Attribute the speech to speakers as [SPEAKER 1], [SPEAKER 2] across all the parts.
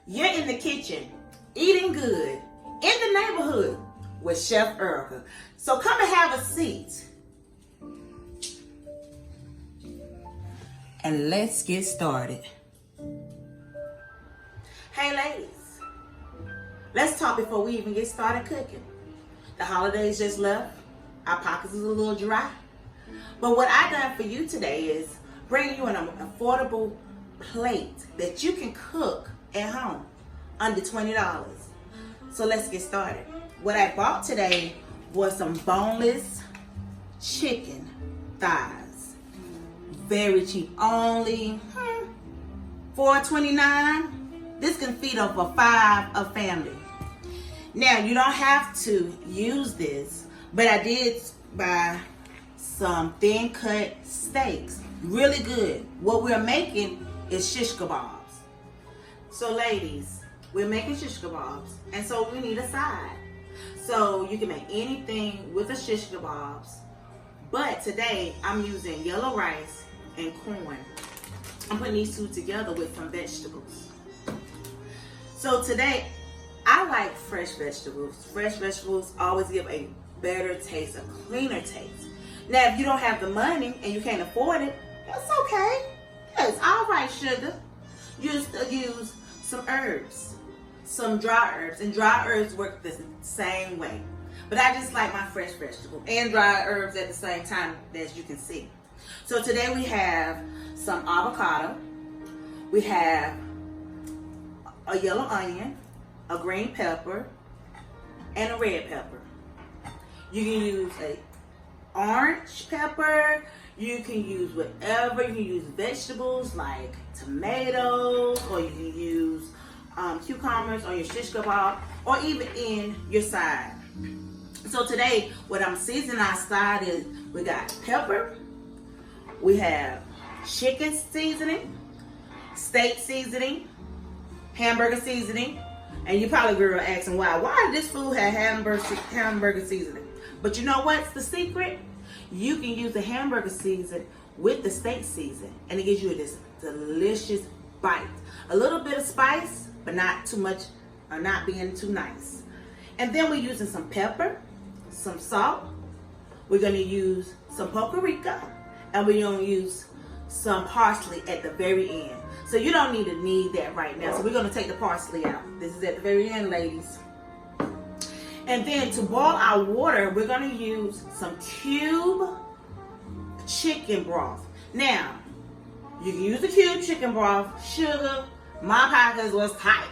[SPEAKER 1] You're in the kitchen, eating good, in the neighborhood with Chef Erica. So come and have a seat. And let's get started. Hey ladies, let's talk before we even get started cooking. The holidays just left. Our pockets is a little dry. But what I done for you today is bring you an affordable plate that you can cook at home under $20. So let's get started. What I bought today was some boneless chicken thighs. Very cheap, only $4.29. This can feed up for 5 a family. Now you don't have to use this, but I did buy some thin cut steaks. Really good. What we're making is shish kebabs. So ladies, we're making shish kebabs, and so we need a side. So you can make anything with the shish kebabs, but today I'm using yellow rice and corn. I'm putting these two together with some vegetables. So today, I like fresh vegetables. Fresh vegetables always give a better taste, a cleaner taste. Now, if you don't have the money and you can't afford it, that's okay. It's all right, sugar. Use some herbs, some dry herbs, and dry herbs work the same way. But I just like my fresh vegetable and dry herbs at the same time, as you can see. So today we have some avocado. We have a yellow onion, a green pepper, and a red pepper. You can use a orange pepper. You can use whatever. You can use vegetables like tomatoes, or you can use cucumbers on your shish kebab, or even in your side. So today, what I'm seasoning our side is we got pepper, we have chicken seasoning, steak seasoning, hamburger seasoning, and you probably were asking why did this food have hamburger seasoning? But you know what's the secret? You can use the hamburger season with the steak season, and it gives you this delicious bite. A little bit of spice, but not too much, or not being too nice. And then we're using some pepper, some salt. We're going to use some paprika, and we're going to use some parsley at the very end. So you don't need that right now. So we're going to take the parsley out. This is at the very end, ladies. And then to boil our water, we're going to use some cube chicken broth. Now, you can use the cube chicken broth. Sugar, my pockets was tight.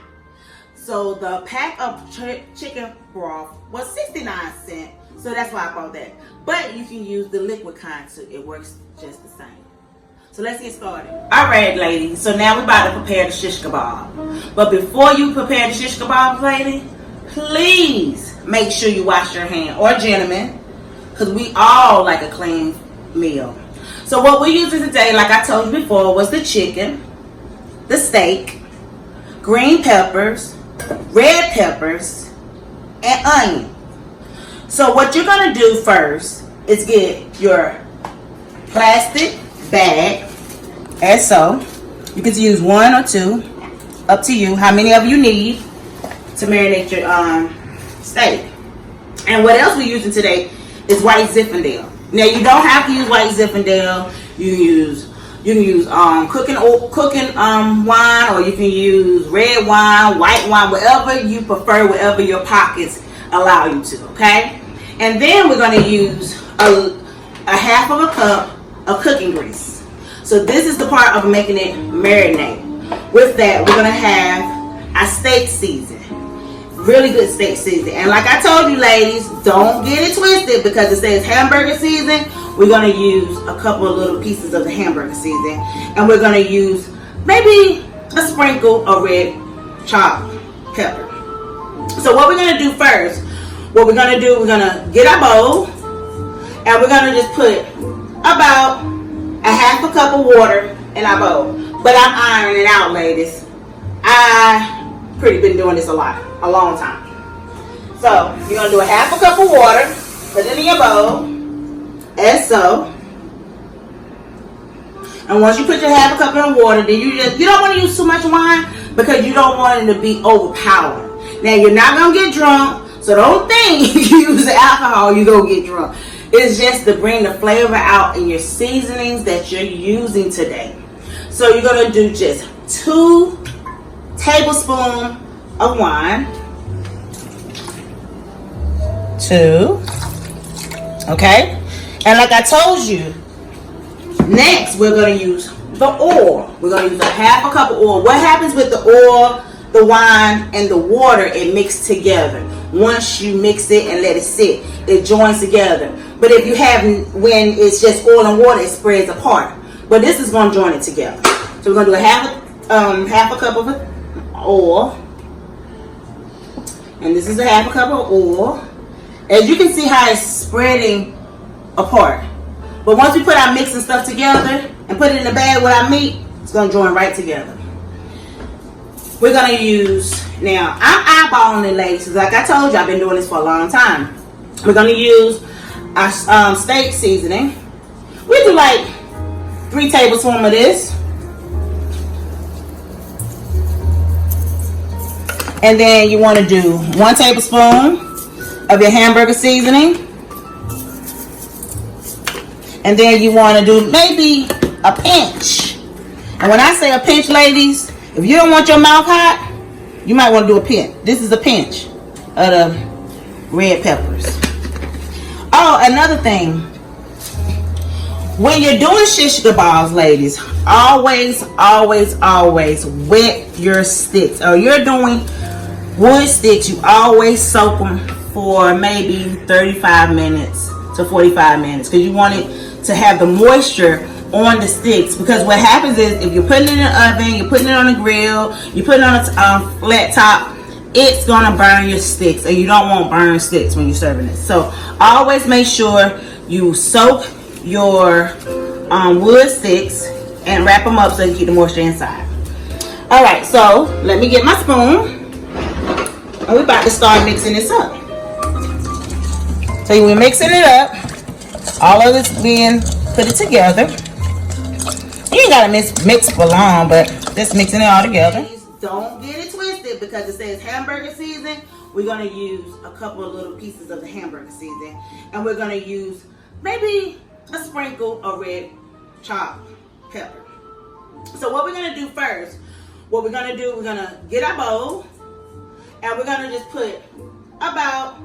[SPEAKER 1] So the pack of chicken broth was 69 cents. So that's why I bought that. But you can use the liquid kind too. It works just the same. So let's get started. Alright, ladies. So now we're about to prepare the shish kebab. But before you prepare the shish kebab, lady, please make sure you wash your hands. Or gentlemen, because we all like a clean meal. So what we're using today, like I told you before, was the chicken, the steak, green peppers, red peppers, and onion. So what you're going to do first is get your plastic bag, as so. You can use 1 or 2, up to you, how many of you need to marinate your steak. And what else we're using today is white Zinfandel. Now you don't have to use white Zinfandel. You can use cooking wine, or you can use red wine, white wine, whatever you prefer, whatever your pockets allow you to. Okay, and then we're going to use a half of a cup of cooking grease. So this is the part of making it marinate. With that, we're going to have our steak season. Really good steak season. And like I told you, ladies, don't get it twisted, because it says hamburger season. We're going to use a couple of little pieces of the hamburger season, and we're going to use maybe a sprinkle of red chopped pepper. So what we're going to do first, we're going to get our bowl, and we're going to just put about a half a cup of water in our bowl. But I'm ironing it out, ladies. I pretty been doing this a long time. So you're going to do a half a cup of water, put it in your bowl, as so. And once you put your half a cup in water, then you don't want to use too much wine, because you don't want it to be overpowering. Now, you're not going to get drunk, so don't think you use alcohol, you're going to get drunk. It's just to bring the flavor out in your seasonings that you're using today. So you're going to do just 2 tablespoons of wine. 2. Okay? And like I told you, next we're going to use the oil. We're going to use a half a cup of oil. What happens with the oil, the wine, and the water, it mixes together. Once you mix it and let it sit, it joins together. But if you have, when it's just oil and water, it spreads apart. But this is going to join it together. So we're going to do half a cup of oil. And this is a half a cup of oil. As you can see how it's spreading apart. But once we put our mixing stuff together and put it in the bag with our meat, it's going to join right together. We're going to use, now I'm eyeballing it, ladies, because like I told you, I've been doing this for a long time. We're going to use our steak seasoning. We do like 3 tablespoons of this. And then you want to do 1 tablespoon of your hamburger seasoning. And then you want to do maybe a pinch. And when I say a pinch, ladies, if you don't want your mouth hot, you might want to do a pinch. This is a pinch of the red peppers. Oh, another thing. When you're doing shish kebabs, ladies, always wet your sticks. Or you're doing wood sticks, you always soak them for maybe 35 minutes to 45 minutes. Because you want it to have the moisture on the sticks, because what happens is if you're putting it in the oven, you're putting it on the grill, you put it on a flat top, it's gonna burn your sticks, and you don't want burned sticks when you're serving it. So always make sure you soak your wood sticks and wrap them up so you keep the moisture inside. All right, so let me get my spoon, and we're about to start mixing this up. So we're mixing it up, all of this being put it together. You ain't gotta mix for long, but just mixing it all together. Don't get it twisted, because it says hamburger season. We're gonna use a couple of little pieces of the hamburger season, and we're gonna use maybe a sprinkle of red chopped pepper. So what we're gonna do first, we're gonna get our bowl, and we're gonna just put about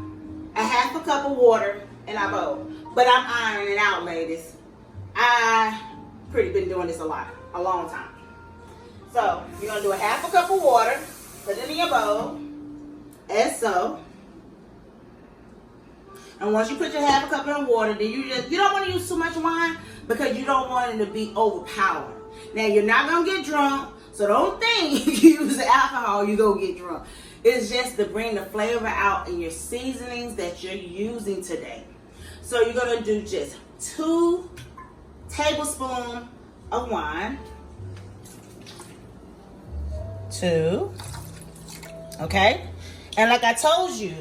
[SPEAKER 1] a half a cup of water in our bowl. But I'm ironing it out, ladies. I pretty been doing this a long time. So you're gonna do a half a cup of water, put it in your bowl, as so. And once you put your half a cup in water, then you don't want to use too much wine, because you don't want it to be overpowering. Now, you're not gonna get drunk, so don't think you use alcohol, you go get drunk. It's just to bring the flavor out in your seasonings that you're using today. So you're gonna do just 2 tablespoons of wine. 2. Okay? And like I told you,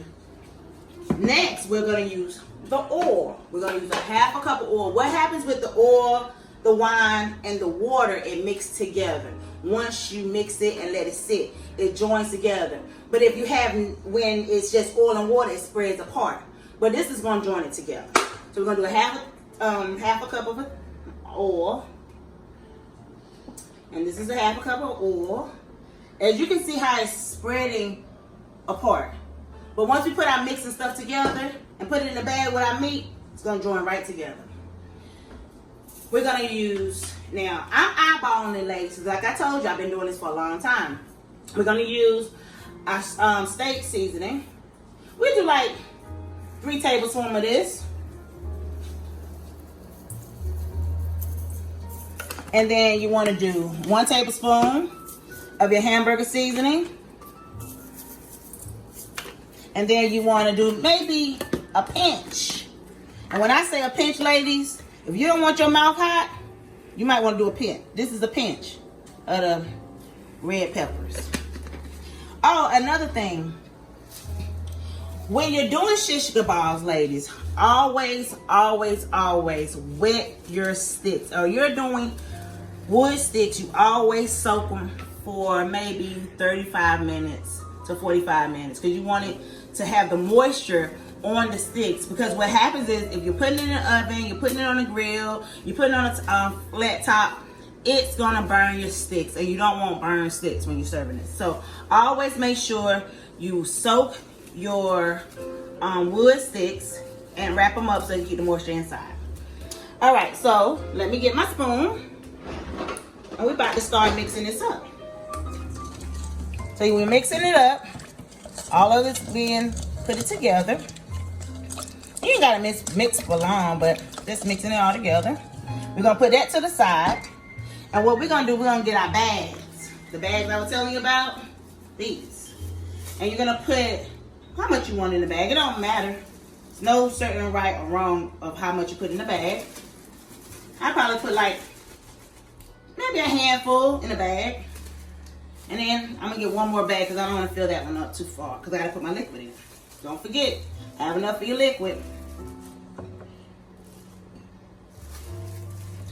[SPEAKER 1] next we're going to use the oil. We're going to use a half a cup of oil. What happens with the oil, the wine, and the water, it mixes together. Once you mix it and let it sit, it joins together. But if you have, when it's just oil and water, it spreads apart. But this is going to join it together. So we're going to do a half a cup of oil. And this is a half a cup of oil. As you can see how it's spreading apart. But once we put our mixing stuff together and put it in the bag with our meat, it's going to join right together. We're going to use, now I'm eyeballing it, ladies, because like I told you, I've been doing this for a long time. We're going to use our steak seasoning. We do like 3 tablespoons of this. And then you want to do 1 tablespoon of your hamburger seasoning. And then you want to do maybe a pinch. And when I say a pinch, ladies, if you don't want your mouth hot, you might want to do a pinch. This is a pinch of the red peppers. Oh, another thing. When you're doing shish kebabs, ladies, always wet your sticks. Or you're doing wood sticks, you always soak them for maybe 35 minutes to 45 minutes because you want it to have the moisture on the sticks. Because what happens is if you're putting it in the oven, you're putting it on the grill, you're putting it on a flat top, it's gonna burn your sticks, and you don't want burned sticks when you're serving it. So always make sure you soak your wood sticks and wrap them up so you keep the moisture inside. All right, so let me get my spoon, and we're about to start mixing this up. So we're mixing it up, all of this being put it together. You ain't gotta mix for long, but just mixing it all together. We're gonna put that to the side. And what we're gonna do, we're gonna get our bags. The bags I was telling you about, these. And you're gonna put how much you want in the bag. It don't matter. There's no certain right or wrong of how much you put in the bag. I probably put like maybe a handful in the bag. And then I'm gonna get one more bag because I don't want to fill that one up too far because I gotta put my liquid in. Don't forget, have enough for your liquid.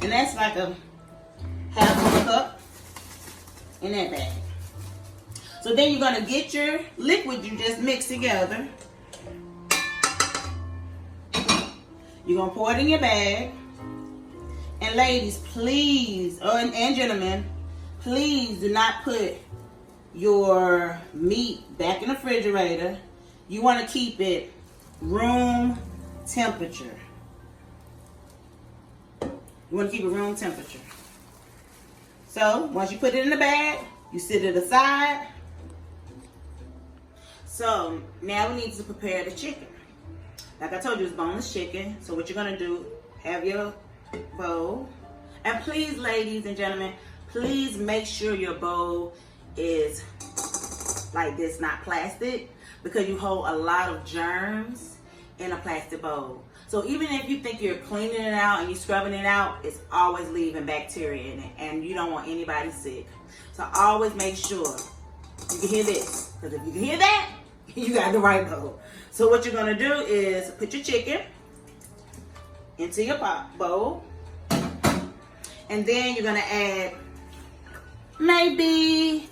[SPEAKER 1] And that's like a half of a cup in that bag. So then you're gonna get your liquid you just mixed together. You're gonna pour it in your bag. And ladies, please, and gentlemen, please do not put your meat back in the refrigerator. You want to keep it room temperature. You want to keep it room temperature. So once you put it in the bag, you set it aside. So now we need to prepare the chicken. Like I told you, it's boneless chicken. So what you're going to do, have your bowl. And please, ladies and gentlemen, please make sure your bowl is like this, not plastic, because you hold a lot of germs in a plastic bowl. So even if you think you're cleaning it out and you're scrubbing it out, it's always leaving bacteria in it, and you don't want anybody sick. So always make sure you can hear this, because if you can hear that, you got the right bowl. So what you're gonna do is put your chicken into your bowl, and then you're gonna add maybe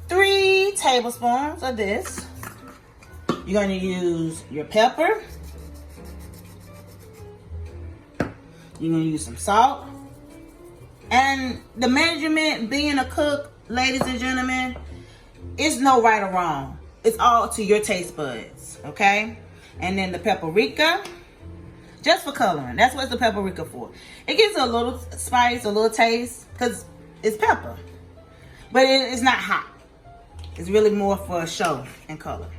[SPEAKER 1] 3 tablespoons of this. You're gonna use your pepper. You're gonna use some salt. And the measurement, being a cook, ladies and gentlemen, it's no right or wrong. It's all to your taste buds, okay? And then the paprika, just for coloring. That's what the paprika for. It gives a little spice, a little taste, because it's pepper. But it's not hot. It's really more for show and color.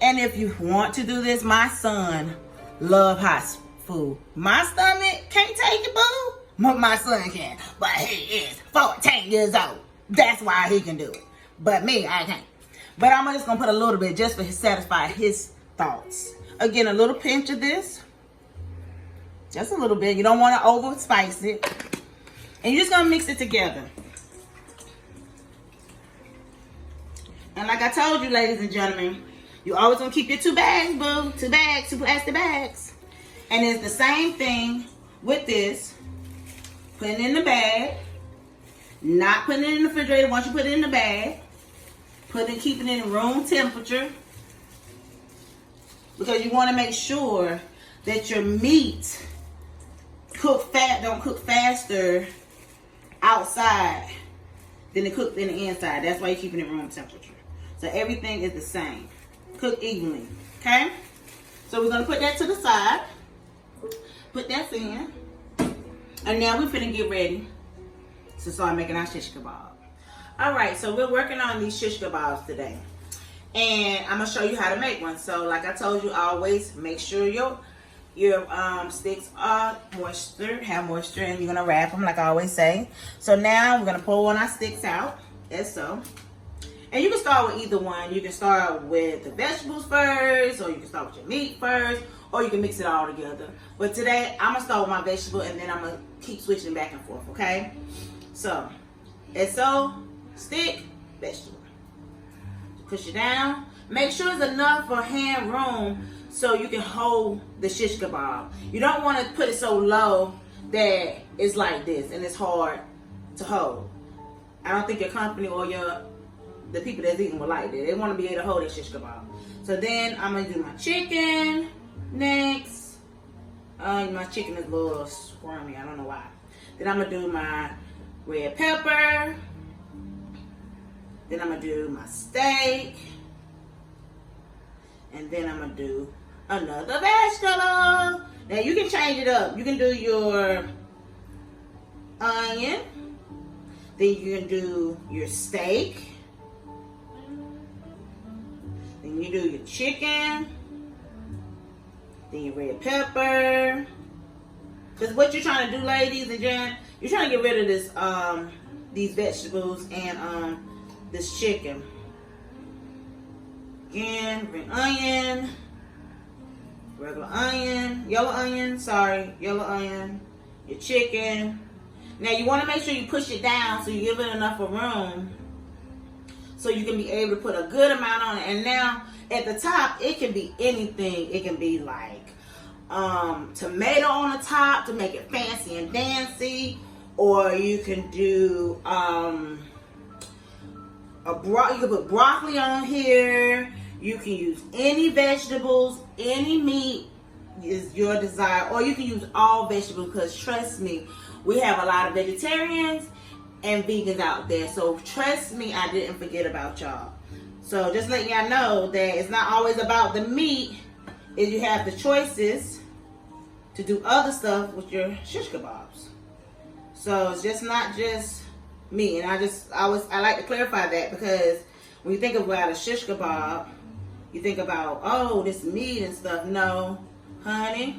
[SPEAKER 1] And if you want to do this, my son loves hot food. My stomach can't take it, boo. But my son can. But he is 14 years old. That's why he can do it. But me, I can't. But I'm just going to put a little bit just to satisfy his thoughts. Again, a little pinch of this. Just a little bit. You don't want to over spice it. And you're just going to mix it together. And like I told you, ladies and gentlemen, you always going to keep your 2 bags, boo. 2 bags, 2 plastic bags. And it's the same thing with this. Putting it in the bag. Not putting it in the refrigerator once you put it in the bag. Keeping it in room temperature. Because you want to make sure that your meat don't cook faster outside than it cooked in the inside. That's why you're keeping it room temperature. So everything is the same. Cook evenly. Okay? So we're going to put that to the side. Put that in. And now we're finna get ready to start making our shish kebab. Alright, so we're working on these shish kebabs today. And I'm going to show you how to make one. So like I told you, always make sure your sticks are have moisture, and you're going to wrap them like I always say. So now we're going to pull one of our sticks out, as so. And you can start with either one. You can start with the vegetables first, or you can start with your meat first, or you can mix it all together. But today, I'm going to start with my vegetable, and then I'm going to keep switching back and forth, okay? So, as so, stick, vegetable. Push it down. Make sure it's enough for hand room so you can hold the shish kebab. You don't want to put it so low that it's like this and it's hard to hold. I don't think your company or the people that's eating will like that. They want to be able to hold that shish kebab. So then I'm gonna do my chicken next. My chicken is a little squirmy. I don't know why. Then I'm gonna do my red pepper. Then I'm gonna do my steak. And then I'm gonna do another vegetable. Now you can change it up. You can do your onion. Then you can do your steak. Then you do your chicken. Then your red pepper. Because what you're trying to do, ladies and gents, you're trying to get rid of this, these vegetables and this chicken. Again, green onion, regular onion, yellow onion, yellow onion, your chicken. Now you want to make sure you push it down so you give it enough of room so you can be able to put a good amount on it. And now at the top, it can be anything. It can be like tomato on the top to make it fancy and dancy, or you can do you can put broccoli on here. You can use any vegetables, any meat is your desire, or you can use all vegetables, because trust me, we have a lot of vegetarians and vegans out there. So trust me, I didn't forget about y'all. So just letting y'all know that it's not always about the meat. Is you have the choices to do other stuff with your shish kebabs. So it's just not just meat. And I like to clarify that, because when you think about a shish kebab, you think about, oh, this meat and stuff. No, honey,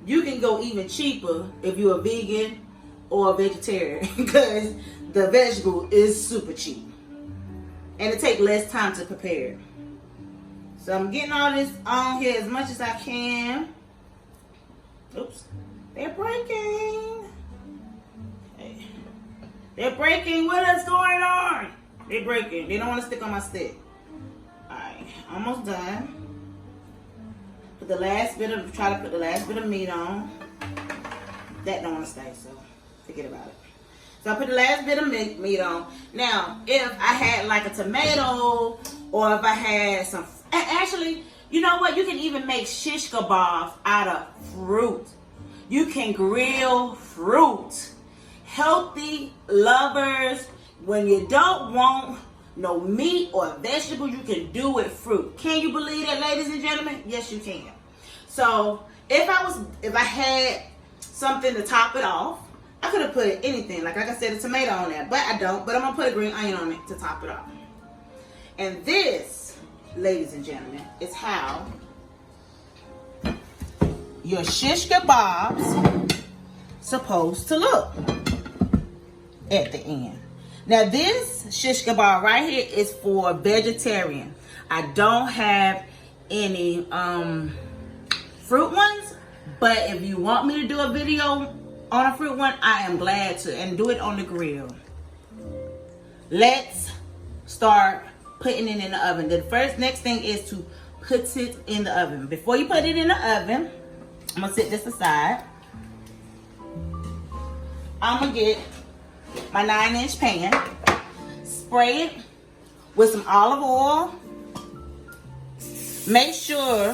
[SPEAKER 1] you can go even cheaper if you're a vegan or a vegetarian, because the vegetable is super cheap and it takes less time to prepare. So I'm getting all this on here as much as I can. Oops, they're breaking. Hey. They're breaking. What is going on? They're breaking. They don't want to stick on my stick. Alright, almost done. Try to put the last bit of meat on. That don't want to stay, so forget about it. So I put the last bit of meat on. Now, if I had like a tomato, or if I had some, actually, you know what? You can even make shish kebabs out of fruit. You can grill fruit. Healthy lovers, when you don't want no meat or vegetable, you can do with fruit. Can you believe that, ladies and gentlemen? Yes, you can. So if I had something to top it off, I could have put anything, like I said, a tomato on there, but I don't. But I'm gonna put a green onion on it to top it off. And this, ladies and gentlemen, is how your shish kebabs supposed to look at the end. Now this shish kebab right here is for vegetarian. I don't have any fruit ones, but if you want me to do a video on a fruit one, I am glad to, and do it on the grill. Let's start putting it in the oven. The next thing is to put it in the oven. Before you put it in the oven, I'm gonna set this aside. I'm gonna get my 9-inch pan, spray it with some olive oil. Make sure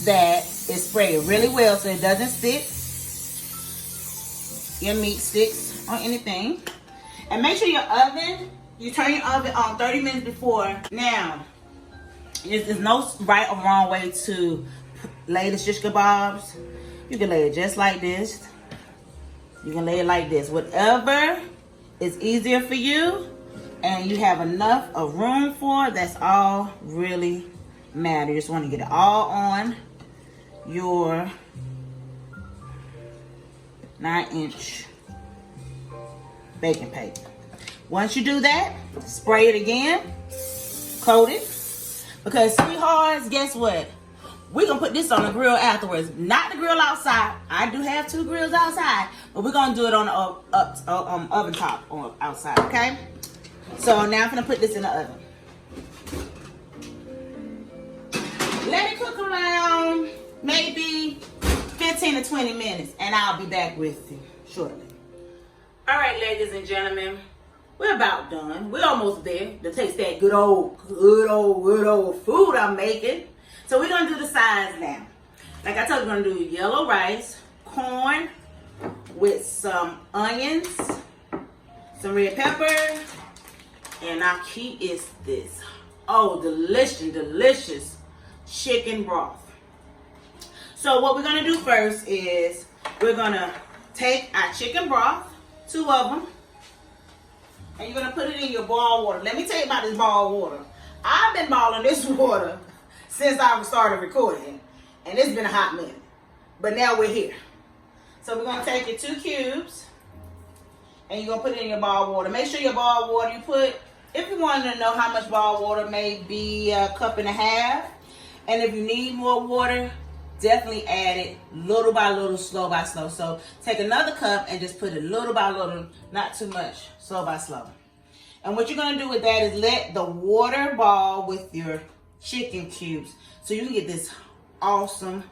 [SPEAKER 1] that it's sprayed really well so it doesn't stick. Your meat sticks on anything. And make sure your oven, you turn your oven on 30 minutes before. Now, there's no right or wrong way to lay the shish kebabs. You can lay it just like this. You can lay it like this. Whatever is easier for you and you have enough of room for, that's all really matters. You just want to get it all on your 9-inch baking paper. Once you do that, spray it again, coat it. Because sweethearts, guess what? We're going to put this on the grill afterwards. Not the grill outside. I do have 2 grills outside. But we're going to do it on the oven top on outside, okay? So now I'm going to put this in the oven. Let it cook around maybe 15 to 20 minutes. And I'll be back with you shortly. All right, ladies and gentlemen. we're about done. We're almost there to taste that good old food I'm making. So we're gonna do the sides now. Like I told you, we're gonna do yellow rice, corn with some onions, some red pepper, and our key is this. Oh, delicious chicken broth. So what we're gonna do first is we're gonna take our chicken broth, 2 of them, and you're gonna put it in your boiled water. Let me tell you about this boiled water. I've been boiling this water since I started recording, and it's been a hot minute. But now we're here. So we're gonna take your 2 cubes, and you're gonna put it in your boiled water. Make sure your boiled water you put, if you want to know how much boiled water, maybe 1.5 cups. And if you need more water, definitely add it little by little, slow by slow. So take another cup and just put it little by little, not too much, slow by slow. And what you're gonna do with that is let the water boil with your chicken cubes so you can get this awesome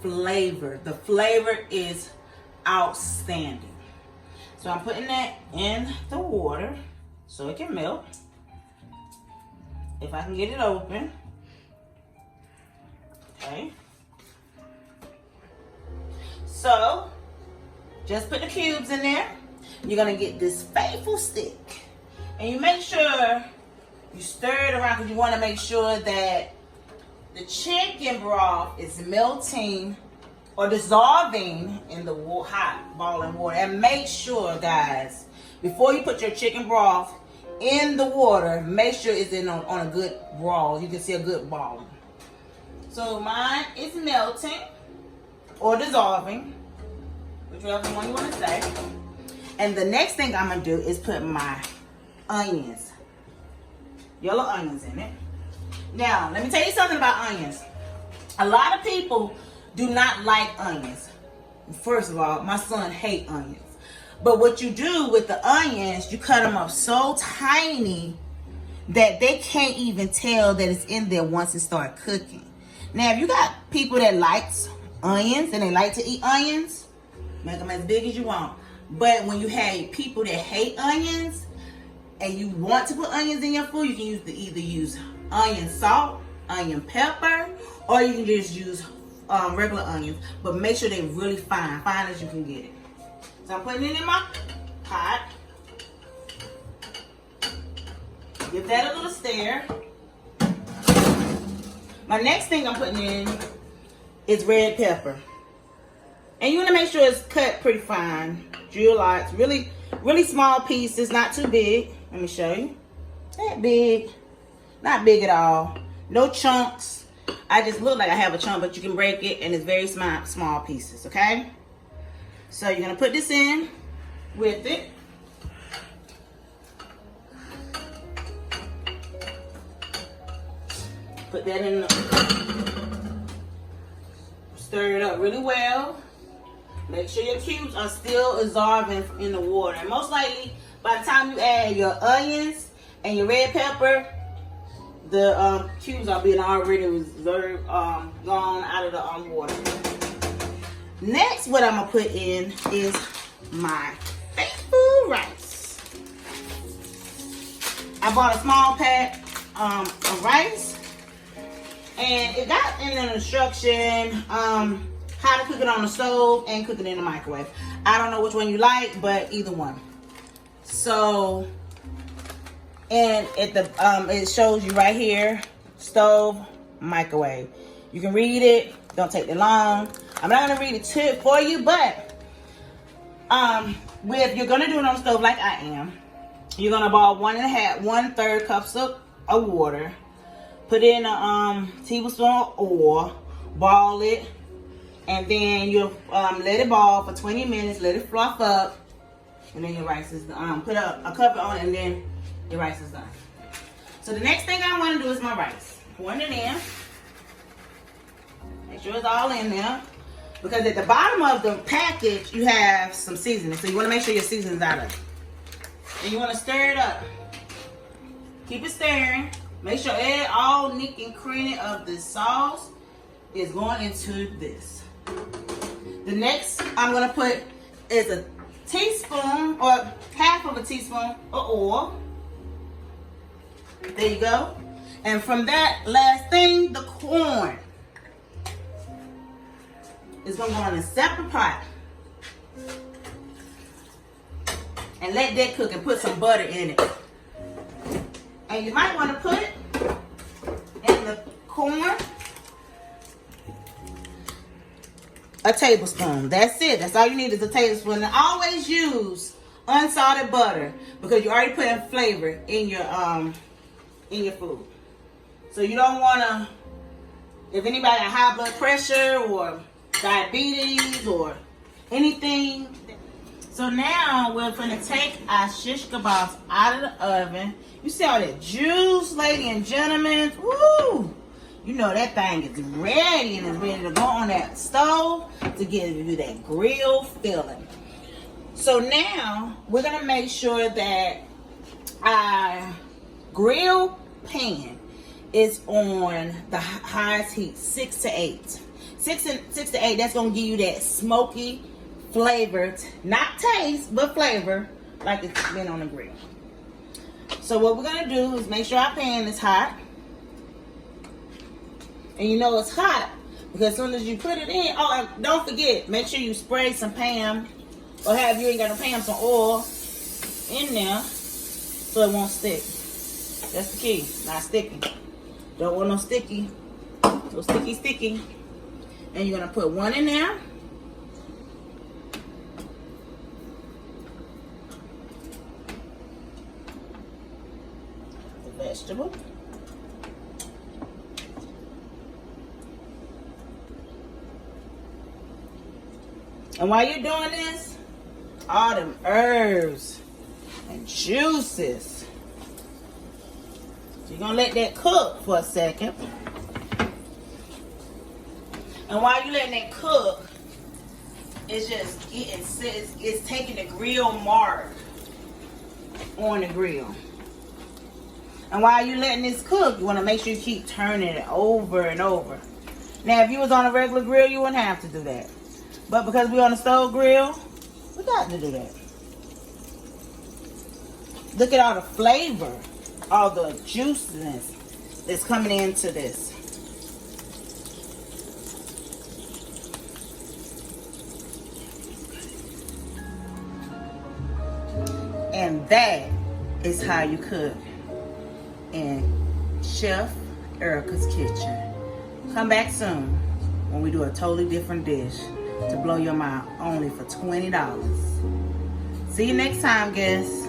[SPEAKER 1] flavor. The flavor is outstanding. So I'm putting that in the water so it can melt. If I can get it open. Okay. So, just put the cubes in there. You're going to get this faithful stick. And you make sure you stir it around because you want to make sure that the chicken broth is melting or dissolving in the hot boiling water. And make sure, guys, before you put your chicken broth in the water, make sure it's in on a good broil. You can see a good boiling. So mine is melting or dissolving, whichever one you want to say. And the next thing I'm going to do is put my onions, yellow onions in it. Now, let me tell you something about onions. A lot of people do not like onions. First of all, my son hates onions. But what you do with the onions, you cut them up so tiny that they can't even tell that it's in there once it starts cooking. Now, if you got people that likes onions and they like to eat onions, make them as big as you want. But when you have people that hate onions and you want to put onions in your food, you can either use onion salt, onion pepper, or you can just use regular onions. But make sure they're really fine as you can get it. So I'm putting it in my pot. Give that a little stir. My next thing I'm putting in is red pepper. And you want to make sure it's cut pretty fine. Drill lots, really small pieces, not too big. Let me show you. That big, not big at all. No chunks. I just look like I have a chunk, but you can break it, and it's very small pieces, okay? So you're going to put this in with it. Put that in stir it up really well. Make sure your cubes are still absorbing in the water. And most likely, by the time you add your onions and your red pepper, the cubes are being already gone out of the water. Next, what I'm gonna put in is my faithful rice. I bought a small pack of rice, and it got in an instruction how to cook it on the stove and cook it in the microwave. I don't know which one you like, but either one. So, and at the it shows you right here, stove, microwave. You can read it. Don't take that long. I'm not gonna read it for you, but if you're gonna do it on the stove like I am, you're gonna boil 1.5 cups of water. Put in a tablespoon of oil, boil it, and then you'll let it boil for 20 minutes. Let it fluff up, and then your rice is done. Put a cover on it, and then your rice is done. So the next thing I want to do is my rice. Pour it in. Make sure it's all in there. Because at the bottom of the package, you have some seasoning. So you want to make sure your seasoning's out of it. And you want to stir it up. Keep it stirring. Make sure all nick and creamy of the sauce is going into this. The next I'm going to put is a teaspoon or half of a teaspoon of oil. There you go. And from that last thing, the corn is going to go in a separate pot. And let that cook and put some butter in it. And you might want to put in the corn a tablespoon. That's it. That's all you need is a tablespoon. And always use unsalted butter because you're already putting flavor in your food. So you don't want to, if anybody got high blood pressure or diabetes or anything. So now we're going to take our shish kebabs out of the oven. You see all that juice, ladies and gentlemen? Woo! You know that thing is ready and is ready to go on that stove to give you that grill feeling. So now we're going to make sure that our grill pan is on the highest heat, 6 to 8. 6 to 8, that's going to give you that smoky flavor, not taste, but flavor, like it's been on the grill. So what we're going to do is make sure our pan is hot. And you know it's hot because as soon as you put it in, oh, and don't forget, make sure you spray some Pam, or have you ain't got no Pam, some oil in there so it won't stick. That's the key, not sticking. Don't want no sticky. And you're going to put one in there. The vegetable. And while you're doing this, all them herbs and juices, you're going to let that cook for a second. And while you're letting it cook, it's just it's taking the grill mark on the grill. And while you're letting this cook, you want to make sure you keep turning it over and over. Now, if you was on a regular grill, you wouldn't have to do that. But because we're on a stove grill, we got to do that. Look at all the flavor, all the juiciness that's coming into this. And that is how you cook in Chef Erica's kitchen. Come back soon when we do a totally different dish to blow your mind, only for $20. See you next time, guests.